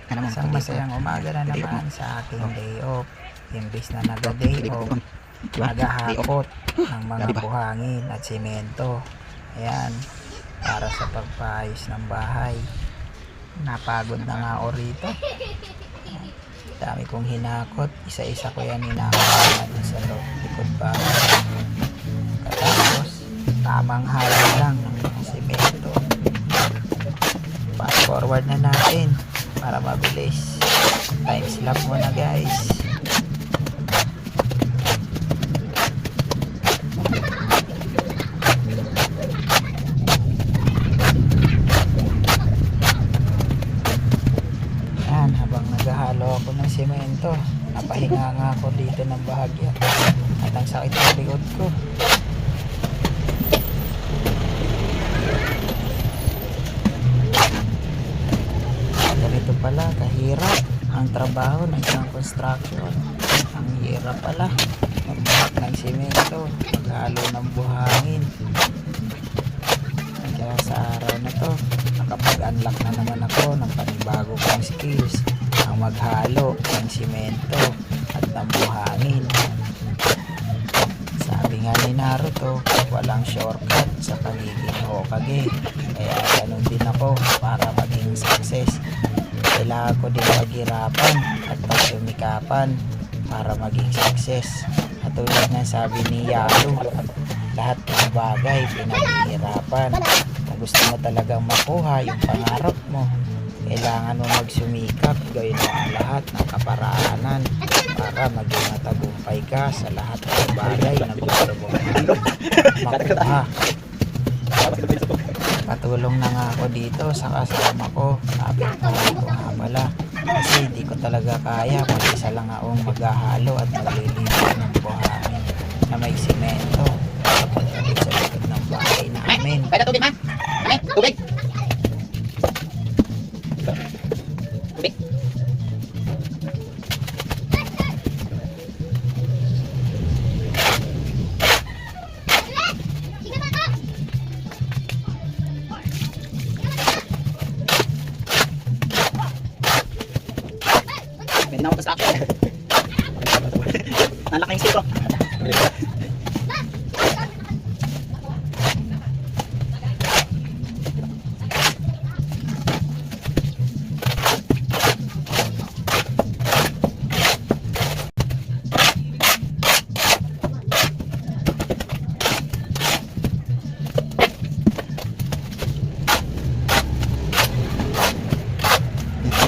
Isang masayang umaga na naman sa aking day off. Imbis na nag-day off, naghahakot ng mga buhangin at simento. Ayan, para sa pagpaayos ng bahay. Napagod na nga ako rito. Dami kong hinakot. Isa-isa ko yan hinakot sa likod bahay. Katapos, tamang halo lang ng mga simento. Fast forward na natin para mabilis. Time lapse muna guys. Yan, habang naghahalo ako ng simento, napahinga nga ako dito ng bahagya at ang sakit ng likod ko. Ganito pala kahirap ang trabaho ng isang construction. Ang hirap pala magbuhat ng simento, maghalo ng buhangin. Kaya sa araw na to, nakapag-unlock na naman ako ng panibago kong skills, ang maghalo ng simento at ng buhangin. Sabi nga ni Naruto, walang shortcut sa pagiging Hokage. Kaya ganun din ako para maging success. Kailangan ko din maghirapan at pagsumikapan para maging success. At tulad ng sabi ni Yalu, lahat ng bagay pinaghihirapan. Kung gusto mo talagang makuha yung pangarap mo, kailangan mo magsumikap, gawin mo ang lahat ng kaparaanan para maging matagumpay ka sa lahat ng bagay na gusto mo makuha. Patulong na nga ako dito sa kasama ko, kapit-bahay ko nga pala, kasi hindi ko talaga kaya, mag-isa lang akong maghahalo at maglilinis ng buhangin na may simento kapagkabit sa likod ng bahay namin. Pwede tubig man? Tubig! Tubig? Pwede na ako sa akin. Nalaki yung siko.